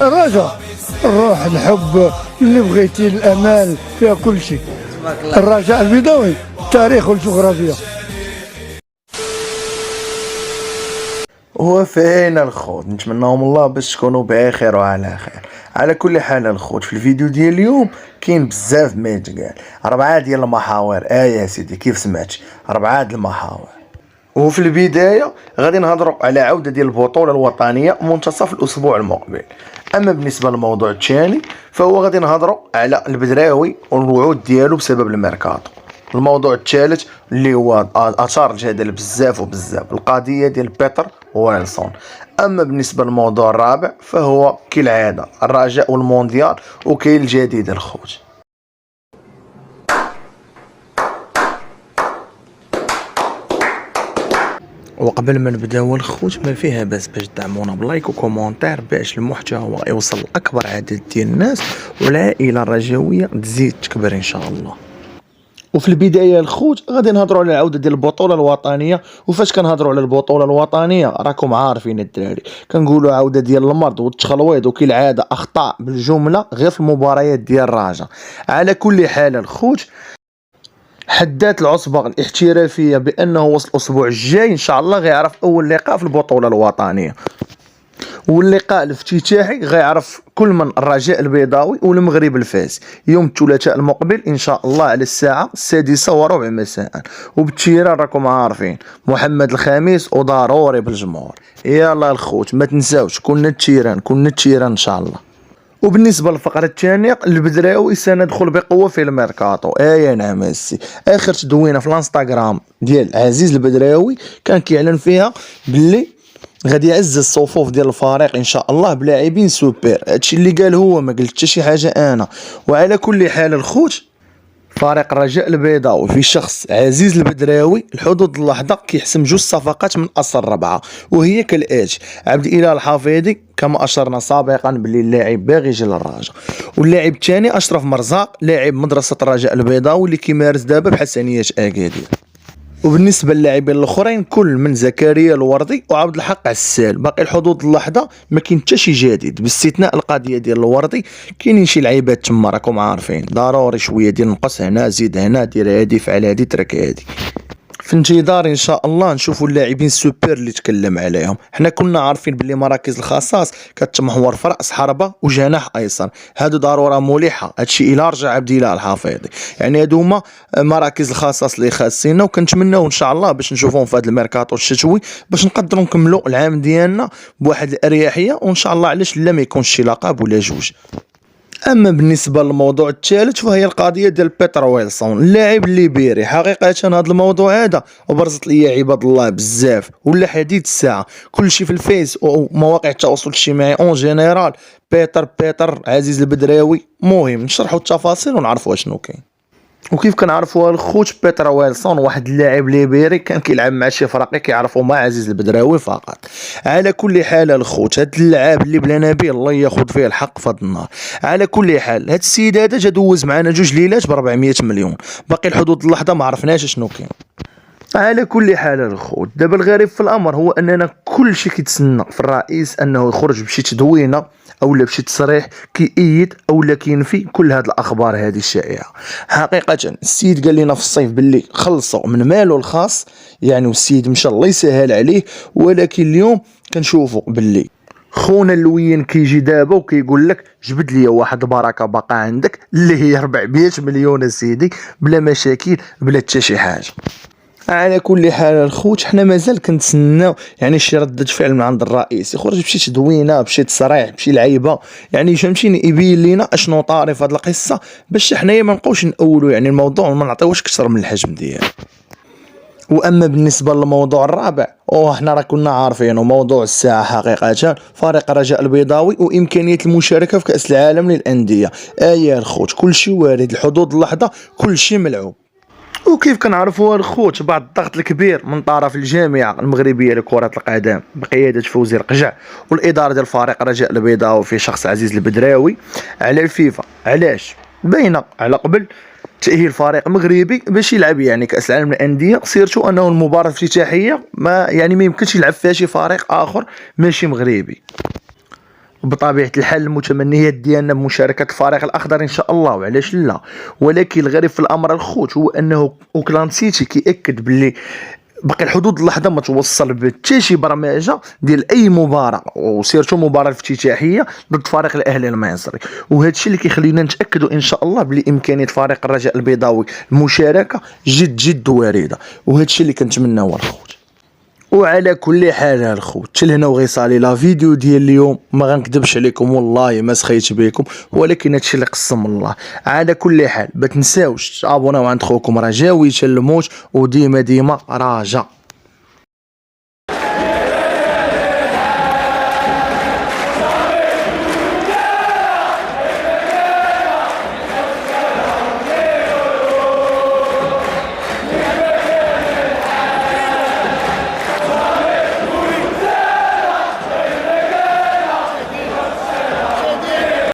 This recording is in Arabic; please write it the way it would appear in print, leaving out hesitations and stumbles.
الرجاء، الروح، الحب، اللي بغيتي، الامال، فيها كل شيء. الرجاء البيضاوي، التاريخ والجغرافيا. وفينا الخوت، نتمناهم الله باش تكونوا بخير وعلى خير. على كل حال الخوت، في الفيديو ديال اليوم كاين بزاف ما يتقال. 4 ديال المحاور، يا سيدي كيف سمعتي، 4 ديال المحاور. وفي البداية غادي نهضروا على عودة ديال البطولة الوطنية منتصف الأسبوع المقبل. أما بالنسبة للموضوع الثاني فهو غادي نهضروا على البدراوي والوعود ديالو بسبب الميركاتو. الموضوع الثالث اللي هو اثار الجدل بزاف وبزاف، القضيه ديال بيتر ويلسون. اما بالنسبه للموضوع الرابع فهو كالعاده الرجاء والمونديال وكاين الجديد الخوت. وقبل ما نبداو الخوت ما فيها باس باش تدعمونا بلايك وكومونتير باش المحتوى يوصل لاكبر عدد ديال الناس والعائله الرجاويه تزيد تكبر ان شاء الله. وفي البدايه الخوت غادي نهضروا على العوده ديال البطوله الوطنيه. وفاش كنهضروا على البطوله الوطنيه راكم عارفين الدراري كنقولوا عوده ديال المرض والتخلويض وكالعاده اخطاء بالجمله غير في المباريات ديال الرجاء. على كل حال الخوت، حدات العصبه الاحترافيه بانه وصل الاسبوع الجاي ان شاء الله غيعرف اول لقاء في البطوله الوطنيه، واللقاء الافتتاحي غيعرف كل من الرجاء البيضاوي والمغرب الفاس يوم الثلاثاء المقبل ان شاء الله على الساعه 6:15 مساء. وبالتيران راكم عارفين محمد الخميس وضروري بالجمهور. يلا الخوت ما تنساوش كنا التيران ان شاء الله. وبالنسبه للفقره الثانيه البدراوي سندخل بقوه في الميركاتو. نعم السي، اخر تدوينه في الانستغرام ديال عزيز البدراوي كان كيعلن فيها باللي غادي يعزز الصفوف ديال الفريق ان شاء الله بلاعبين سوبر. هادشي اللي قال هو، ما قلت حتى شي حاجه انا. وعلى كل حال الخوت، فريق الرجاء البيضاوي في شخص عزيز البدراوي الحدود اللحظه كيحسم 2 صفقات من اصل 4، وهي كالاتي: عبد الاله الحفيظي كما اشرنا سابقا باللي اللاعب باغي يجي للرجاء، واللاعب الثاني اشرف مرزاق لاعب مدرسه الرجاء البيضاوي اللي كيمارس دابا بحسنيه اكادير. وبالنسبه للاعبين الاخرين كل من زكريا الوردي وعبد الحق عسال باقي الحدود اللحظه ما كاين حتى شي جديد باستثناء القضيه ديال الوردي. كاينين شي لعيبات تما راكم عارفين، ضروري شويه ديال نقص هنا زيد هنا دير هادي فعل هادي ترك هادي. في انتظار ان شاء الله نشوفوا اللاعبين سوبر اللي تكلم عليهم. حنا كنا عارفين باللي مراكز الخصاص كتمحور في راس حربه وجناح ايسر، هادو ضروره ملحه. هادشي الى رجع عبد الاله الحفيظي، يعني هادو هما مراكز الخصاص اللي خاصيننا، وكنتمناو ان شاء الله باش نشوفوهم في هذا الميركاتو الشتوي باش نقدروا نكملوا العام ديالنا بواحد الاريحيه، وان شاء الله علاش لا ما يكونش شي لقب ولا جوج. اما بالنسبه للموضوع الثالث فهي القضيه ديال بيتر ويلسون اللاعب الليبيري. حقيقه هذا الموضوع هذا وبرزت لي عباد الله بزاف ولا حديث الساعه، كلشي في الفيس ومواقع التواصل الاجتماعي اون جينيرال بيتر عزيز البدراوي. مهم نشرحوا التفاصيل ونعرفوا شنو كاين. وكيف كنعرفوا الخوت، بيتر ويلسون واحد اللاعب ليبيري كان كيلعب مع شي فرق كيعرفوا مع عزيز البدراوي فقط. على كل حال الخوت، هاد اللعاب اللي بلا نبي الله ياخذ فيه الحق في هاد النهار. على كل حال هاد السيد هذا جا دوز معنا 2 ليلات ب 400 مليون، باقي الحدود اللحظه ما عرفناش شنو كاين. على كل حال الخوت، دابا الغريب في الامر هو اننا كل شيء كيتسنى في الرئيس انه يخرج بشي تدوينه اولا بشي تصريح كيأيد اولا كينفي كل هاد الاخبار هذه الشائعه. حقيقه السيد قال لنا في الصيف باللي خلصوا من ماله الخاص يعني، والسيد مشى الله يسهل عليه، ولكن اليوم كنشوفوا باللي خونا اللوين كيجي دابا وكيقول لك جبد لي واحد بركه باقا عندك اللي هي 400 مليون سيدي بلا مشاكل بلا حتى شي حاجه. على كل حال الخوت، حنا مازال كنتسناو يعني شي ردة فعل من عند الرئيس، يخرج بشي تدوينه بشي تصريح بشي لعيبه يعني فهمتيني، يبين لينا اشنو طاري في هاد القصه باش حنايا ما نبقاوش نأولوا يعني الموضوع وما نعطيوش اكثر من الحجم ديالو. واما بالنسبه للموضوع الرابع حنا راه كنا عارفين موضوع الساعه حقيقه فريق الرجاء البيضاوي وامكانيه المشاركه في كاس العالم للانديه. الخوت كلشي وارد، الحدود اللحظه كلشي ملعوب. وكيف كنعرفوا الخوت بعد الضغط الكبير من طرف الجامعه المغربيه لكره القدم بقياده فوزي القجع والاداره ديال فريق الرجاء البيضاوي في شخص عزيز البدراوي على الفيفا، علاش باينه على قبل تأهيل فريق مغربي باش يلعب يعني كأس العالم للأندية، سيرتو أنه المباراة الافتتاحية ما يمكنش يلعب فيها شي فريق آخر ماشي مغربي. بطبيعه الحال المتمنيات ديالنا بمشاركه الفريق الاخضر ان شاء الله، وعلاش لا. ولكن الغريب في الامر الخوت هو انه اوكلاند سيتي كيأكد باللي باقي لحدود اللحظه ما توصل بحتى شي برمجه ديال اي مباراه، وسيرتو المباراه الافتتاحيه ضد فريق الاهلي المصري. وهذا الشيء اللي كيخلينا نتاكدوا ان شاء الله بلي امكانيه فريق الرجاء البيضاوي المشاركه جد وارده، وهذا الشيء اللي كنتمناوه الخوت. وعلى كل حال الخوت حتى لهنا وغيصالي لا فيديو ديال اليوم. ما غنكذبش عليكم والله ما سخيت بكم، ولكن هادشي اللي قسم الله. على كل حال ما تنساوش تابوناو عند خوكم رجاوي الموت، وديما رجاء.